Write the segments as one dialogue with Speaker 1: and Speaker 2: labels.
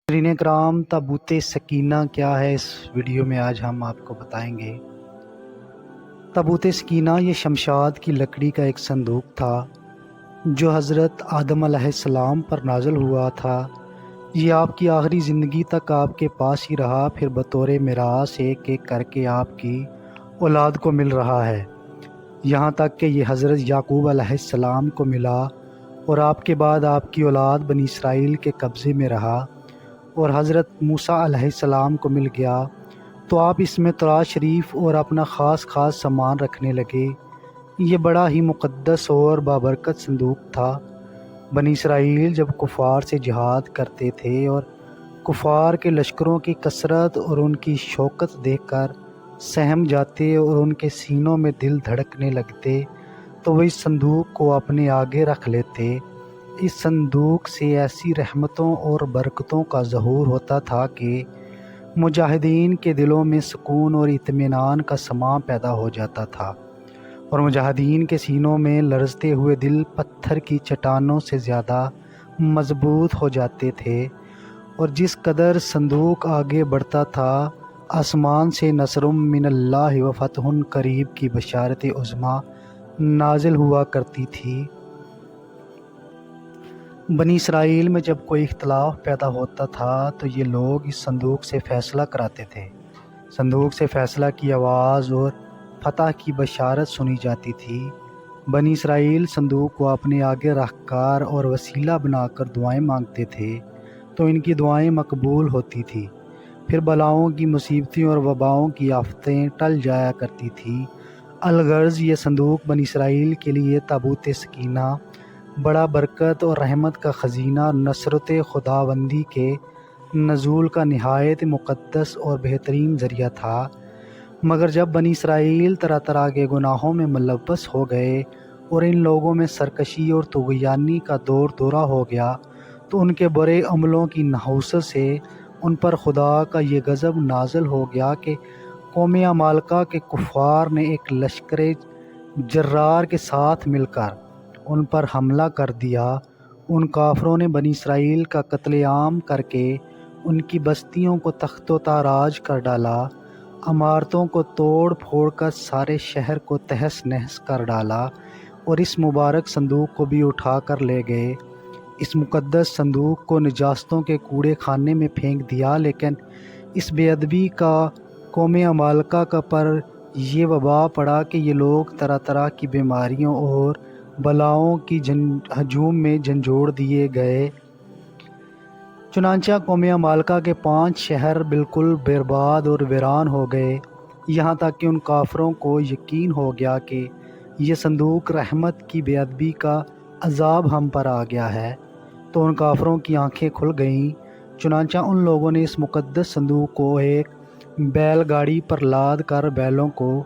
Speaker 1: ناظرین کرام، تابوت سکینہ کیا ہے اس ویڈیو میں آج ہم آپ کو بتائیں گے۔ تابوت سکینہ یہ شمشاد کی لکڑی کا ایک صندوق تھا جو حضرت آدم علیہ السلام پر نازل ہوا تھا۔ یہ آپ کی آخری زندگی تک آپ کے پاس ہی رہا، پھر بطور میراث ایک ایک کر کے آپ کی اولاد کو مل رہا ہے، یہاں تک کہ یہ حضرت یعقوب علیہ السلام کو ملا اور آپ کے بعد آپ کی اولاد بنی اسرائیل کے قبضے میں رہا اور حضرت موسیٰ علیہ السلام کو مل گیا تو آپ اس میں تراج شریف اور اپنا خاص سامان رکھنے لگے۔ یہ بڑا ہی مقدس اور بابرکت صندوق تھا۔ بنی اسرائیل جب کفار سے جہاد کرتے تھے اور کفار کے لشکروں کی کثرت اور ان کی شوکت دیکھ کر سہم جاتے اور ان کے سینوں میں دل دھڑکنے لگتے تو وہ اس صندوق کو اپنے آگے رکھ لیتے۔ اس صندوق سے ایسی رحمتوں اور برکتوں کا ظہور ہوتا تھا کہ مجاہدین کے دلوں میں سکون اور اطمینان کا سماں پیدا ہو جاتا تھا اور مجاہدین کے سینوں میں لرزتے ہوئے دل پتھر کی چٹانوں سے زیادہ مضبوط ہو جاتے تھے۔ اور جس قدر صندوق آگے بڑھتا تھا، آسمان سے نصر من اللہ و فتح قریب کی بشارت عظمیٰ نازل ہوا کرتی تھی۔ بنی اسرائیل میں جب کوئی اختلاف پیدا ہوتا تھا تو یہ لوگ اس صندوق سے فیصلہ کراتے تھے۔ صندوق سے فیصلہ کی آواز اور فتح کی بشارت سنی جاتی تھی۔ بنی اسرائیل صندوق کو اپنے آگے رکھ کر اور وسیلہ بنا کر دعائیں مانگتے تھے تو ان کی دعائیں مقبول ہوتی تھیں۔ پھر بلاؤں کی، مصیبتیں اور وباؤں کی آفتیں ٹل جایا کرتی تھیں۔ الغرض یہ صندوق بنی اسرائیل کے لیے تابوت سکینہ بڑا برکت اور رحمت کا خزینہ، نصرت خداوندی کے نزول کا نہایت مقدس اور بہترین ذریعہ تھا۔ مگر جب بنی اسرائیل طرح طرح کے گناہوں میں ملوث ہو گئے اور ان لوگوں میں سرکشی اور طغیانی کا دورہ ہو گیا تو ان کے برے عملوں کی نحوست سے ان پر خدا کا یہ غضب نازل ہو گیا کہ قوم عمالقہ کے کفار نے ایک لشکر جرار کے ساتھ مل کر ان پر حملہ کر دیا۔ ان کافروں نے بنی اسرائیل کا قتل عام کر کے ان کی بستیوں کو تخت و تاراج کر ڈالا، عمارتوں کو توڑ پھوڑ کر سارے شہر کو تہس نہس کر ڈالا اور اس مبارک صندوق کو بھی اٹھا کر لے گئے۔ اس مقدس صندوق کو نجاستوں کے کوڑے خانے میں پھینک دیا، لیکن اس بے ادبی کا قوم عمالقہ کا پر یہ وبا پڑا کہ یہ لوگ طرح طرح کی بیماریوں اور بلاؤں کی ہجوم میں جھنجھوڑ دیے گئے۔ چنانچہ قوم عمالقہ کے 5 شہر بالکل برباد اور ویران ہو گئے، یہاں تک کہ ان کافروں کو یقین ہو گیا کہ یہ صندوق رحمت کی بے ادبی کا عذاب ہم پر آ گیا ہے۔ تو ان کافروں کی آنکھیں کھل گئیں۔ چنانچہ ان لوگوں نے اس مقدس صندوق کو ایک بیل گاڑی پر لاد کر بیلوں کو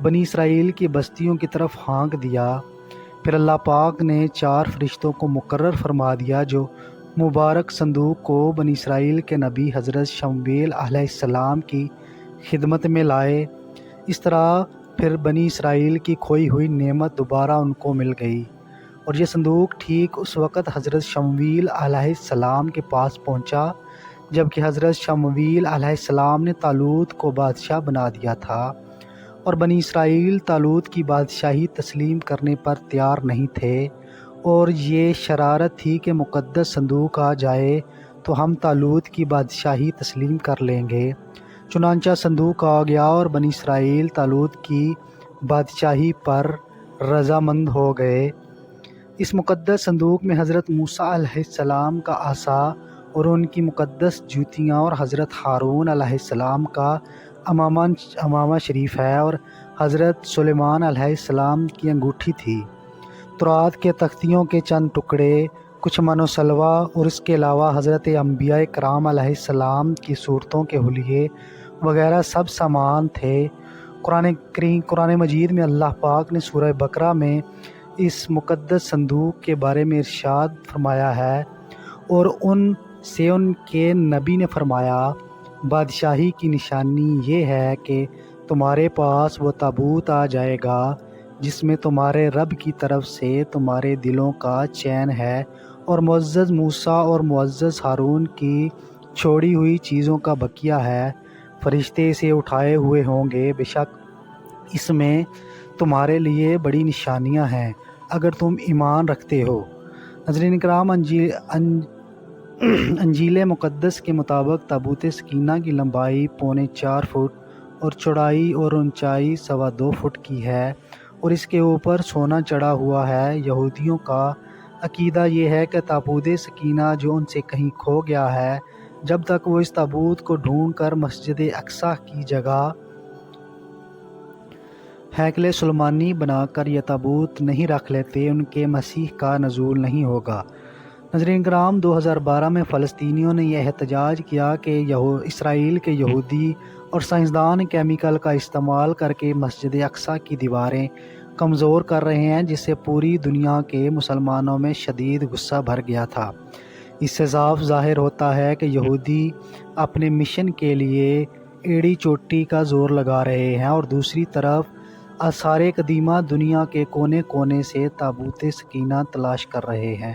Speaker 1: بنی اسرائیل کی بستیوں کی طرف ہانک دیا۔ پھر اللہ پاک نے 4 فرشتوں کو مقرر فرما دیا جو مبارک صندوق کو بنی اسرائیل کے نبی حضرت شمویل علیہ السلام کی خدمت میں لائے۔ اس طرح پھر بنی اسرائیل کی کھوئی ہوئی نعمت دوبارہ ان کو مل گئی، اور یہ صندوق ٹھیک اس وقت حضرت شمویل علیہ السلام کے پاس پہنچا جب کہ حضرت شمویل علیہ السلام نے طالوت کو بادشاہ بنا دیا تھا، اور بنی اسرائیل طالوت کی بادشاہی تسلیم کرنے پر تیار نہیں تھے، اور یہ شرارت تھی کہ مقدس صندوق آ جائے تو ہم طالوت کی بادشاہی تسلیم کر لیں گے۔ چنانچہ صندوق آ گیا اور بنی اسرائیل طالوت کی بادشاہی پر رضامند ہو گئے۔ اس مقدس صندوق میں حضرت موسیٰ علیہ السلام کا عصا اور ان کی مقدس جوتیاں اور حضرت ہارون علیہ السلام کا امامہ شریف ہے، اور حضرت سلیمان علیہ السلام کی انگوٹھی تھی۔ تورات کے تختیوں کے چند ٹکڑے، کچھ من و سلوہ اور اس کے علاوہ حضرت انبیاء کرام علیہ السلام کی صورتوں کے حلیے وغیرہ سب سامان تھے۔ قرآن مجید میں اللہ پاک نے سورہ بقرہ میں اس مقدس صندوق کے بارے میں ارشاد فرمایا ہے، اور ان سے ان کے نبی نے فرمایا، بادشاہی کی نشانی یہ ہے کہ تمہارے پاس وہ تابوت آ جائے گا جس میں تمہارے رب کی طرف سے تمہارے دلوں کا چین ہے، اور معزز موسیٰ اور معزز ہارون کی چھوڑی ہوئی چیزوں کا بقیہ ہے، فرشتے اسے اٹھائے ہوئے ہوں گے، بے شک اس میں تمہارے لیے بڑی نشانیاں ہیں اگر تم ایمان رکھتے ہو۔ ناظرین کرام، انجیل مقدس کے مطابق تابوت سکینہ کی لمبائی 4.25 فٹ اور چوڑائی اور اونچائی 2.25 فٹ کی ہے اور اس کے اوپر سونا چڑھا ہوا ہے۔ یہودیوں کا عقیدہ یہ ہے کہ تابوت سکینہ جو ان سے کہیں کھو گیا ہے، جب تک وہ اس تابوت کو ڈھونڈ کر مسجد اقصی کی جگہ ہیکل سلیمانی بنا کر یہ تابوت نہیں رکھ لیتے، ان کے مسیح کا نزول نہیں ہوگا۔ ناظرین کرام، 2012 میں فلسطینیوں نے یہ احتجاج کیا کہ اسرائیل کے یہودی اور سائنسدان کیمیکل کا استعمال کر کے مسجد اقصی کی دیواریں کمزور کر رہے ہیں، جس سے پوری دنیا کے مسلمانوں میں شدید غصہ بھر گیا تھا۔ اس سے صاف ظاہر ہوتا ہے کہ یہودی اپنے مشن کے لیے ایڑی چوٹی کا زور لگا رہے ہیں اور دوسری طرف آثار قدیمہ دنیا کے کونے کونے سے تابوت سکینہ تلاش کر رہے ہیں۔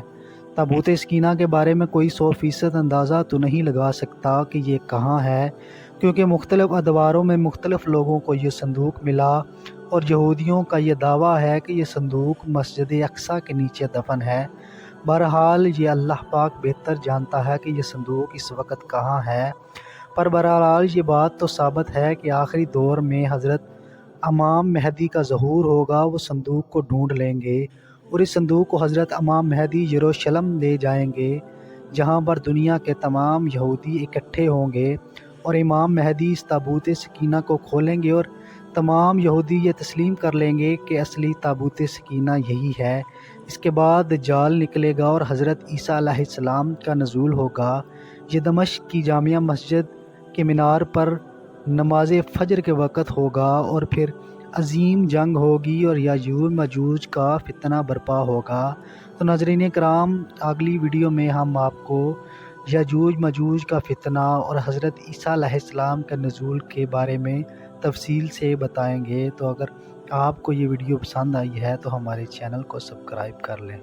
Speaker 1: تابوت سکینہ کے بارے میں کوئی 100% اندازہ تو نہیں لگا سکتا کہ یہ کہاں ہے، کیونکہ مختلف ادواروں میں مختلف لوگوں کو یہ صندوق ملا اور یہودیوں کا یہ دعویٰ ہے کہ یہ صندوق مسجد اقصی کے نیچے دفن ہے۔ بہرحال یہ اللہ پاک بہتر جانتا ہے کہ یہ صندوق اس وقت کہاں ہے، پر بہرحال یہ بات تو ثابت ہے کہ آخری دور میں حضرت امام مہدی کا ظہور ہوگا۔ وہ صندوق کو ڈھونڈ لیں گے اور اس صندوق کو حضرت امام مہدی یروشلم لے جائیں گے، جہاں پر دنیا کے تمام یہودی اکٹھے ہوں گے، اور امام مہدی اس تابوت سکینہ کو کھولیں گے اور تمام یہودی یہ تسلیم کر لیں گے کہ اصلی تابوت سکینہ یہی ہے۔ اس کے بعد دجال نکلے گا اور حضرت عیسیٰ علیہ السلام کا نزول ہوگا۔ یہ دمشق کی جامع مسجد کے مینار پر نماز فجر کے وقت ہوگا اور پھر عظیم جنگ ہوگی اور یاجوج ماجوج کا فتنہ برپا ہوگا۔ تو ناظرین کرام، اگلی ویڈیو میں ہم آپ کو یاجوج ماجوج کا فتنہ اور حضرت عیسیٰ علیہ السلام کے نزول کے بارے میں تفصیل سے بتائیں گے۔ تو اگر آپ کو یہ ویڈیو پسند آئی ہے تو ہمارے چینل کو سبسکرائب کر لیں۔